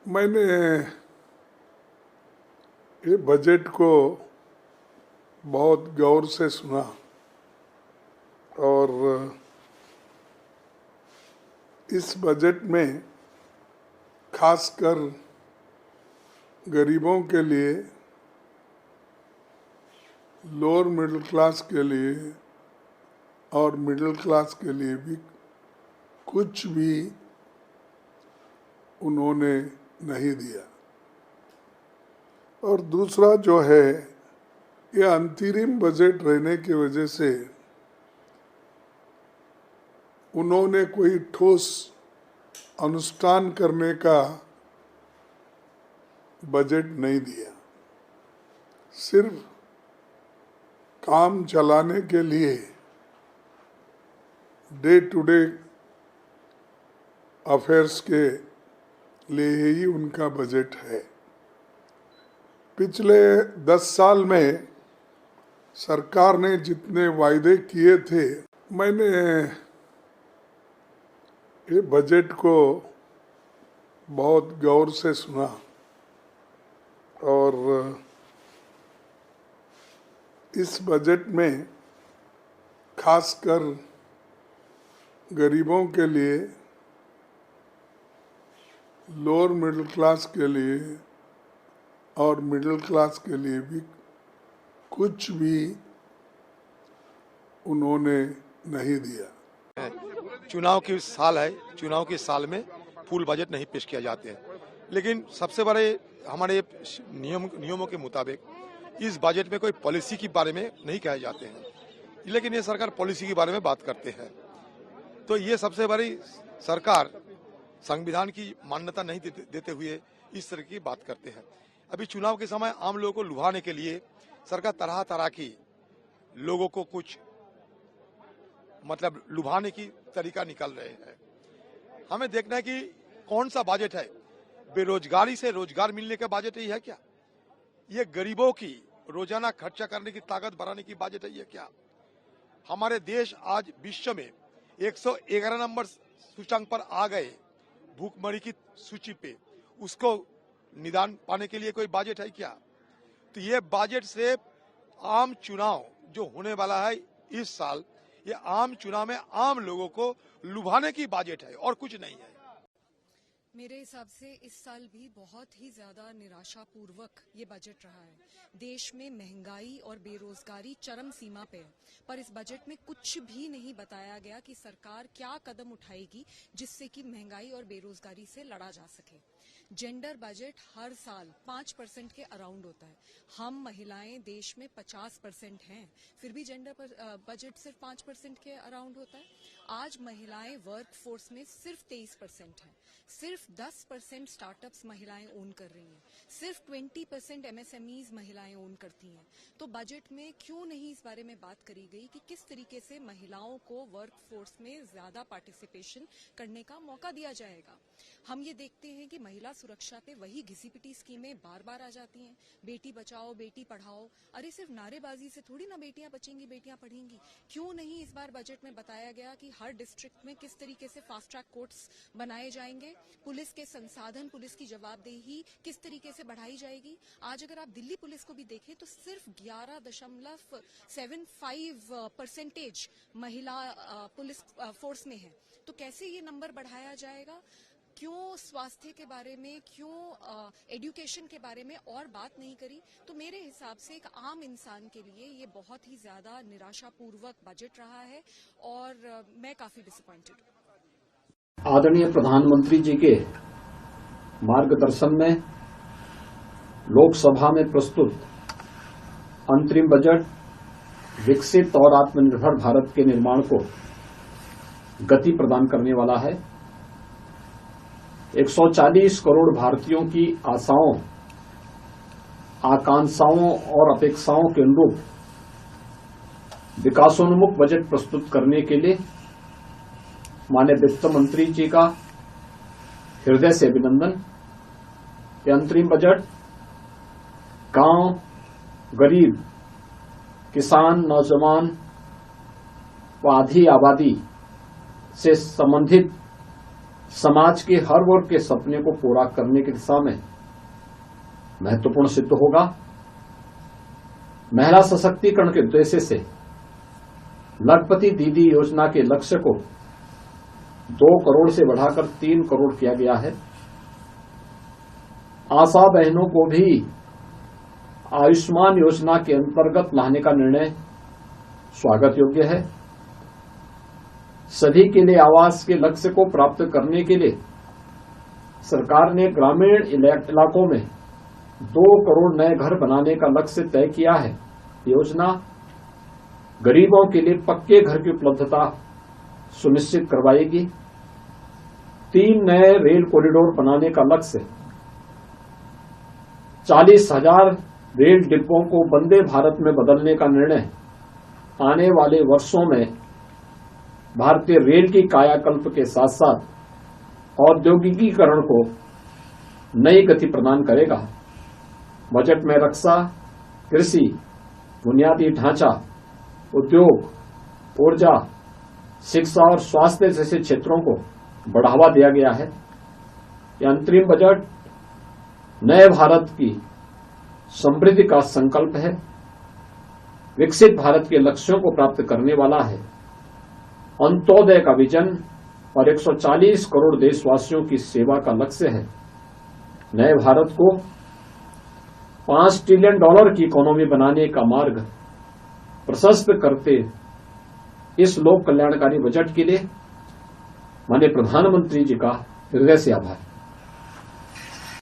मैंने ये बजट को बहुत गौर से सुना और इस बजट में खासकर गरीबों के लिए, लोअर मिडिल क्लास के लिए और मिडिल क्लास के लिए भी कुछ भी उन्होंने नहीं दिया। और दूसरा जो है, ये अंतरिम बजट रहने की वजह से उन्होंने कोई ठोस अनुष्ठान करने का बजट नहीं दिया। सिर्फ काम चलाने के लिए डे टू डे अफेयर्स के लिए ही उनका बजट है। पिछले 10 साल में सरकार ने जितने वायदे किए थे, मैंने ये बजट को बहुत गौर से सुना और इस बजट में खासकर गरीबों के लिए, लोअर मिडिल क्लास के लिए और मिडिल क्लास के लिए भी कुछ भी उन्होंने नहीं दिया। चुनाव की साल है, चुनाव के साल में फुल बजट नहीं पेश किया जाते हैं, लेकिन सबसे बड़े हमारे नियमों के मुताबिक इस बजट में कोई पॉलिसी के बारे में नहीं कहे जाते हैं, लेकिन ये सरकार पॉलिसी के बारे में बात करते हैं। तो ये सबसे बड़ी सरकार संविधान की मान्यता नहीं देते हुए इस तरह की बात करते हैं। अभी चुनाव के समय आम लोगों को लुभाने के लिए सरकार तरह तरह की लोगों को कुछ लुभाने की तरीका निकाल रहे हैं। हमें देखना है कि कौन सा बजट है। बेरोजगारी से रोजगार मिलने का बजट ही है क्या? ये गरीबों की रोजाना खर्चा करने की ताकत बढ़ाने की बजट है ये क्या? हमारे देश आज विश्व में 111 नंबर सूचकांक पर आ गए भूखमरी की सूची पे, उसको निदान पाने के लिए कोई बजट है क्या? तो ये बजट से आम चुनाव जो होने वाला है इस साल, ये आम चुनाव में आम लोगों को लुभाने की बजट है और कुछ नहीं है। मेरे हिसाब से इस साल भी बहुत ही ज्यादा निराशापूर्वक ये बजट रहा है। देश में महंगाई और बेरोजगारी चरम सीमा पे है, पर इस बजट में कुछ भी नहीं बताया गया कि सरकार क्या कदम उठाएगी जिससे कि महंगाई और बेरोजगारी से लड़ा जा सके। जेंडर बजट हर साल 5% के अराउंड होता है। हम महिलाएं देश में 50% हैं, फिर भी जेंडर बजट सिर्फ 5% के अराउंड होता है। आज महिलाएं वर्क फोर्स में सिर्फ 23% हैं, सिर्फ 10% स्टार्टअप्स महिलाएं ओन कर रही हैं, सिर्फ 20% एमएसएमईज महिलाएं ओन करती हैं। तो बजट में क्यों नहीं इस बारे में बात करी गई कि किस तरीके से महिलाओं को वर्क फोर्स में ज्यादा पार्टिसिपेशन करने का मौका दिया जाएगा। हम ये देखते हैं कि महिला सुरक्षा पे वही घिसी-पिटी स्कीमें बार बार आ जाती हैं। बेटी बचाओ, बेटी पढ़ाओ। अरे सिर्फ नारेबाजी से थोड़ी ना बेटियां बचेंगी, बेटियां पढ़ेंगी। क्यों नहीं इस बार बजट में बताया गया कि हर डिस्ट्रिक्ट में किस तरीके से फास्ट ट्रैक कोर्ट्स बनाए जाएंगे, पुलिस के संसाधन, पुलिस की जवाबदेही किस तरीके से बढ़ाई जाएगी। आज अगर आप दिल्ली पुलिस को भी देखें तो सिर्फ 11.75% महिला पुलिस फोर्स में है। तो कैसे ये नंबर बढ़ाया जाएगा? क्यों स्वास्थ्य के बारे में, क्यों एजुकेशन के बारे में और बात नहीं करी? तो मेरे हिसाब से एक आम इंसान के लिए ये बहुत ही ज्यादा निराशापूर्वक बजट रहा है और मैं काफी डिसअपॉइंटेड हूँ। आदरणीय प्रधानमंत्री जी के मार्गदर्शन में लोकसभा में प्रस्तुत अंतरिम बजट विकसित और आत्मनिर्भर भारत के निर्माण को गति प्रदान करने वाला है। 140 करोड़ भारतीयों की आशाओं, आकांक्षाओं और अपेक्षाओं के अनुरूप विकासोन्मुख बजट प्रस्तुत करने के लिए माननीय वित्त मंत्री जी का हृदय से अभिनंदन। यह अंतरिम बजट गांव, गरीब, किसान, नौजवान व आधी आबादी से संबंधित समाज के हर वर्ग के सपने को पूरा करने की दिशा में महत्वपूर्ण सिद्ध होगा। महिला सशक्तिकरण के उद्देश्य से लखपति दीदी योजना के लक्ष्य को 2 करोड़ से बढ़ाकर 3 करोड़ किया गया है। आशा बहनों को भी आयुष्मान योजना के अंतर्गत लाने का निर्णय स्वागत योग्य है। सभी के लिए आवास के लक्ष्य को प्राप्त करने के लिए सरकार ने ग्रामीण इलाकों में 2 करोड़ नए घर बनाने का लक्ष्य तय किया है। योजना गरीबों के लिए पक्के घर की उपलब्धता सुनिश्चित करवाएगी। 3 नए रेल कॉरिडोर बनाने का लक्ष्य, 40,000 रेल डिब्बों को वंदे भारत में बदलने का निर्णय आने वाले वर्षों में भारतीय रेल की कायाकल्प के साथ साथ औद्योगिकीकरण को नई गति प्रदान करेगा। बजट में रक्षा, कृषि, बुनियादी ढांचा, उद्योग, ऊर्जा, शिक्षा और स्वास्थ्य जैसे क्षेत्रों को बढ़ावा दिया गया है। यह अंतरिम बजट नए भारत की समृद्धि का संकल्प है, विकसित भारत के लक्ष्यों को प्राप्त करने वाला है, अंत्योदय का विजन और 140 करोड़ देशवासियों की सेवा का लक्ष्य है। नए भारत को $5 ट्रिलियन की इकोनॉमी बनाने का मार्ग प्रशस्त करते इस लोक कल्याणकारी बजट के लिए माननीय प्रधानमंत्री जी का हृदय से आभार।